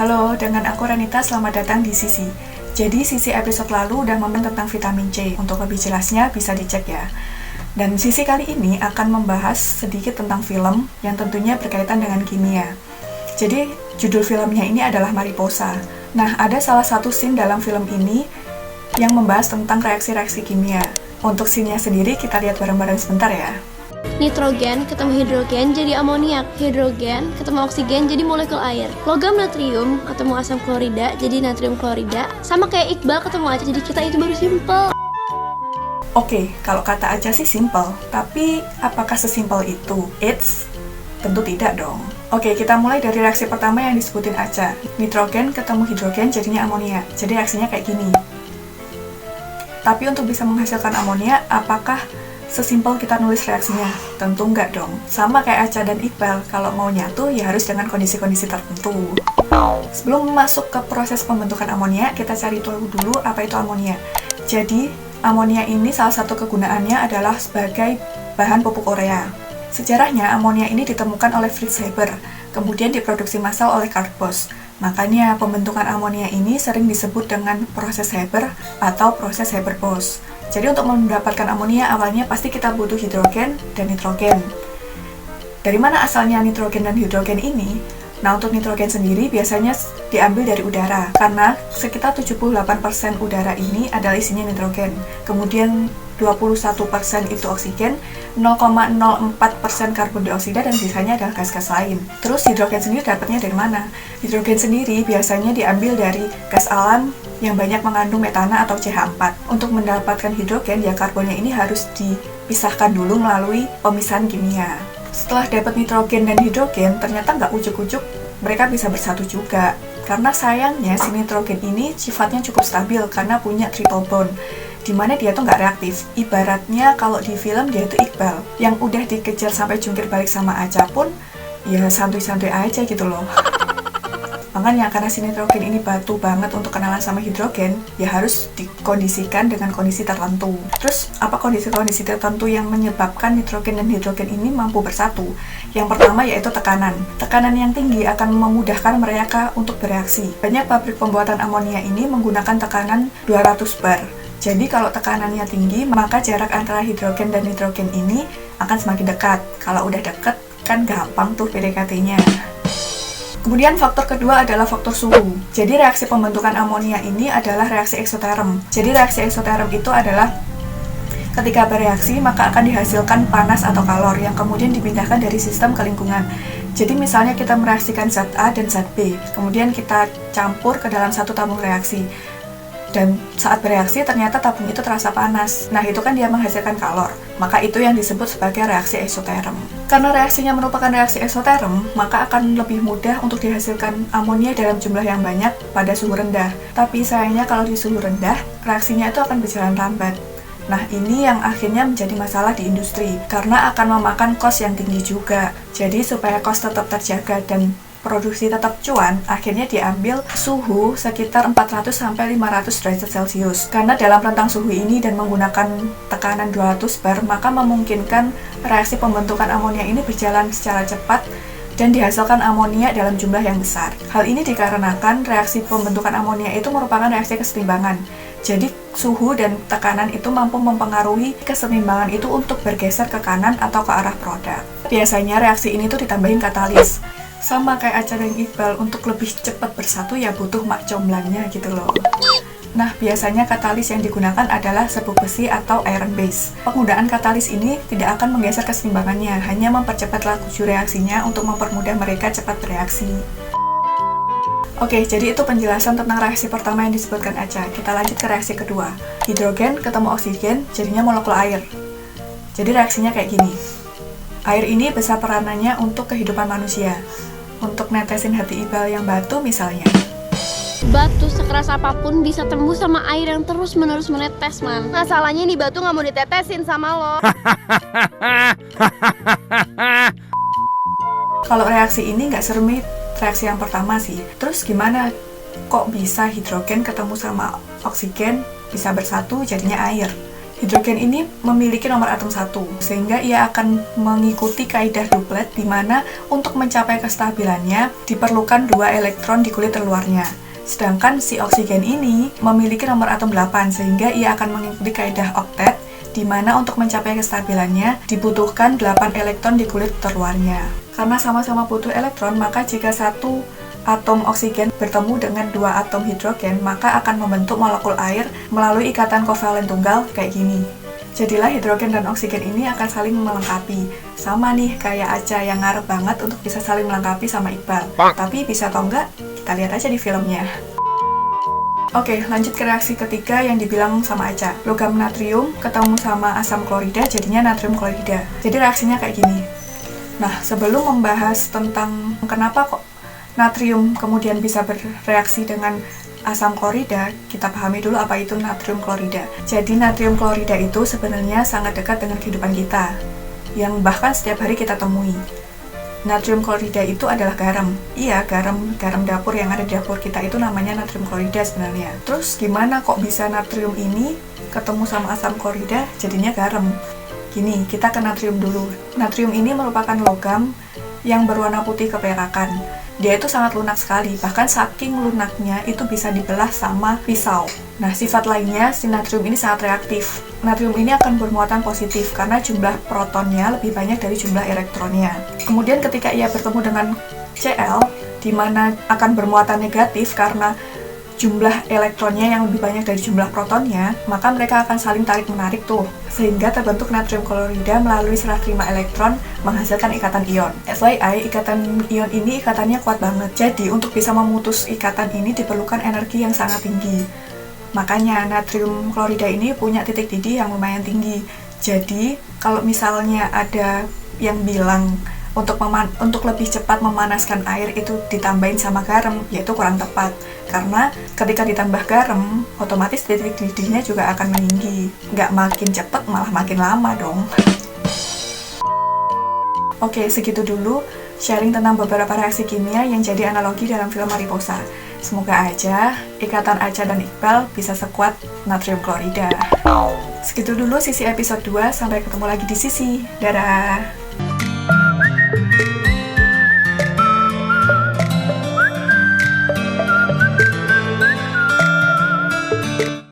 Halo, dengan aku Renita, selamat datang di Sisi. Jadi, Sisi episode lalu udah ngomong tentang vitamin C. Untuk lebih jelasnya bisa dicek ya. Dan Sisi kali ini akan membahas sedikit tentang film yang tentunya berkaitan dengan kimia. Jadi, judul filmnya ini adalah Mariposa. Nah, ada salah satu scene dalam film ini yang membahas tentang reaksi-reaksi kimia. Untuk scene-nya sendiri kita lihat bareng-bareng sebentar ya. Nitrogen ketemu hidrogen jadi amoniak, hidrogen ketemu oksigen jadi molekul air, logam natrium ketemu asam klorida jadi natrium klorida, sama kayak Iqbal ketemu Aca, jadi kita itu baru simple. Oke, kalau kata Aca sih simple, tapi apakah sesimpel itu? Tentu tidak dong. Oke, kita mulai dari reaksi pertama yang disebutin Aca. Nitrogen ketemu hidrogen jadinya amonia. Jadi reaksinya kayak gini. Tapi untuk bisa menghasilkan amonia, apakah sesimpel kita nulis reaksinya? Tentu enggak dong. Sama kayak Aca dan Iqbal, kalau mau nyatu ya harus dengan kondisi-kondisi tertentu. Sebelum masuk ke proses pembentukan amonia, kita cari tahu dulu apa itu amonia. Jadi, amonia ini salah satu kegunaannya adalah sebagai bahan pupuk urea. Sejarahnya, amonia ini ditemukan oleh Fritz Haber, kemudian diproduksi massal oleh Carl Bosch. Makanya, pembentukan amonia ini sering disebut dengan proses Haber atau proses Haber-Bosch. Jadi untuk mendapatkan amonia awalnya pasti kita butuh hidrogen dan nitrogen. Dari mana asalnya nitrogen dan hidrogen ini? Nah, untuk nitrogen sendiri biasanya diambil dari udara, karena sekitar 78% udara ini adalah isinya nitrogen. Kemudian 21% itu oksigen, 0,04% karbon dioksida, dan sisanya adalah gas-gas lain. Terus hidrogen sendiri dapatnya dari mana? Hidrogen sendiri biasanya diambil dari gas alam yang banyak mengandung metana atau CH4. Untuk mendapatkan hidrogen, ya karbonnya ini harus dipisahkan dulu melalui pemisahan kimia. Setelah dapat nitrogen dan hidrogen, ternyata nggak ujuk-ujuk mereka bisa bersatu juga. Karena sayangnya si nitrogen ini sifatnya cukup stabil karena punya triple bond, dimana dia tuh nggak reaktif. Ibaratnya kalau di film dia itu Iqbal, yang udah dikejar sampai jungkir balik sama Aca pun, ya santuy-santuy aja gitu loh. Makanya karena si nitrogen ini batu banget untuk kenalan sama hidrogen, ya harus dikondisikan dengan kondisi tertentu. Terus, apa kondisi-kondisi tertentu yang menyebabkan nitrogen dan hidrogen ini mampu bersatu? Yang pertama yaitu tekanan. Tekanan yang tinggi akan memudahkan mereka untuk bereaksi. Banyak pabrik pembuatan amonia ini menggunakan tekanan 200 bar. Jadi kalau tekanannya tinggi, maka jarak antara hidrogen dan nitrogen ini akan semakin dekat. Kalau udah dekat, kan gampang tuh PDKT-nya. Kemudian faktor kedua adalah faktor suhu. Jadi reaksi pembentukan amonia ini adalah reaksi eksoterm. Jadi reaksi eksoterm itu adalah ketika bereaksi maka akan dihasilkan panas atau kalor yang kemudian dipindahkan dari sistem ke lingkungan. Jadi misalnya kita mereaksikan zat A dan zat B, kemudian kita campur ke dalam satu tabung reaksi. Dan saat bereaksi ternyata tabung itu terasa panas. Nah, itu kan dia menghasilkan kalor. Maka itu yang disebut sebagai reaksi eksoterm. Karena reaksinya merupakan reaksi eksoterm, maka akan lebih mudah untuk dihasilkan amonia dalam jumlah yang banyak pada suhu rendah. Tapi sayangnya kalau di suhu rendah, reaksinya itu akan berjalan lambat. Nah, ini yang akhirnya menjadi masalah di industri, karena akan memakan kos yang tinggi juga. Jadi supaya kos tetap terjaga dan produksi tetap cuan, akhirnya diambil suhu sekitar 400-500 derajat Celcius. Karena dalam rentang suhu ini dan menggunakan tekanan 200 bar, maka memungkinkan reaksi pembentukan amonia ini berjalan secara cepat dan dihasilkan amonia dalam jumlah yang besar. Hal ini dikarenakan reaksi pembentukan amonia itu merupakan reaksi kesetimbangan. Jadi suhu dan tekanan itu mampu mempengaruhi kesetimbangan itu untuk bergeser ke kanan atau ke arah produk. Biasanya reaksi ini tuh ditambahin katalis. Sama kayak Aca dan Iqbal, untuk lebih cepat bersatu ya butuh mak comblannya gitu loh. Nah, biasanya katalis yang digunakan adalah serbuk besi atau iron base. Penggunaan katalis ini tidak akan menggeser kesetimbangannya, hanya mempercepat laju reaksinya untuk mempermudah mereka cepat bereaksi. Oke, jadi itu penjelasan tentang reaksi pertama yang disebutkan Aca. Kita lanjut ke reaksi kedua. Hidrogen ketemu oksigen jadinya molekul air. Jadi reaksinya kayak gini. Air ini besar peranannya untuk kehidupan manusia. Untuk netesin hati Iqbal yang batu misalnya. Batu sekeras apapun bisa tembus sama air yang terus-menerus menetes, man. Masalahnya nih batu nggak mau ditetesin sama lo. Kalau reaksi ini nggak serumit reaksi yang pertama sih. Terus gimana? Kok bisa hidrogen ketemu sama oksigen bisa bersatu jadinya air? Hidrogen ini memiliki nomor atom 1, sehingga ia akan mengikuti kaidah duplet di mana untuk mencapai kestabilannya diperlukan 2 elektron di kulit terluarnya. Sedangkan si oksigen ini memiliki nomor atom 8, sehingga ia akan mengikuti kaidah oktet di mana untuk mencapai kestabilannya dibutuhkan 8 elektron di kulit terluarnya. Karena sama-sama butuh elektron, maka jika satu atom oksigen bertemu dengan 2 atom hidrogen, maka akan membentuk molekul air melalui ikatan kovalen tunggal kayak gini. Jadilah hidrogen dan oksigen ini akan saling melengkapi. Sama nih kayak Aca yang ngarep banget untuk bisa saling melengkapi sama Iqbal. Tapi bisa atau enggak, kita lihat aja di filmnya. Oke, lanjut ke reaksi ketiga yang dibilang sama Aca. Logam natrium ketemu sama asam klorida jadinya natrium klorida. Jadi reaksinya kayak gini. Nah, sebelum membahas tentang kenapa kok natrium kemudian bisa bereaksi dengan asam klorida, kita pahami dulu apa itu natrium klorida. Jadi natrium klorida itu sebenarnya sangat dekat dengan kehidupan kita, yang bahkan setiap hari kita temui. Natrium klorida itu adalah garam. Iya, garam dapur yang ada di dapur kita itu namanya natrium klorida sebenarnya. Terus gimana kok bisa natrium ini ketemu sama asam klorida jadinya garam? Gini, kita ke natrium dulu. Natrium ini merupakan logam yang berwarna putih keperakan. Dia itu sangat lunak sekali, bahkan saking lunaknya itu bisa dibelah sama pisau. Nah, sifat lainnya, si natrium ini sangat reaktif. Natrium ini akan bermuatan positif karena jumlah protonnya lebih banyak dari jumlah elektronnya. Kemudian ketika ia bertemu dengan Cl, di mana akan bermuatan negatif karena jumlah elektronnya yang lebih banyak dari jumlah protonnya, maka mereka akan saling tarik-menarik tuh, sehingga terbentuk natrium klorida melalui serah terima elektron menghasilkan ikatan ion. FYI, ikatan ion ini ikatannya kuat banget, jadi untuk bisa memutus ikatan ini diperlukan energi yang sangat tinggi. Makanya natrium klorida ini punya titik didih yang lumayan tinggi. Jadi, kalau misalnya ada yang bilang untuk lebih cepat memanaskan air itu ditambahin sama garam, yaitu kurang tepat. Karena ketika ditambah garam, otomatis titik didihnya juga akan meninggi. Nggak makin cepat, malah makin lama dong. Oke, segitu dulu sharing tentang beberapa reaksi kimia yang jadi analogi dalam film Mariposa. Semoga aja ikatan Aca dan Iqbal bisa sekuat natrium klorida. Segitu dulu sisi episode 2, sampai ketemu lagi di sisi. Dadah!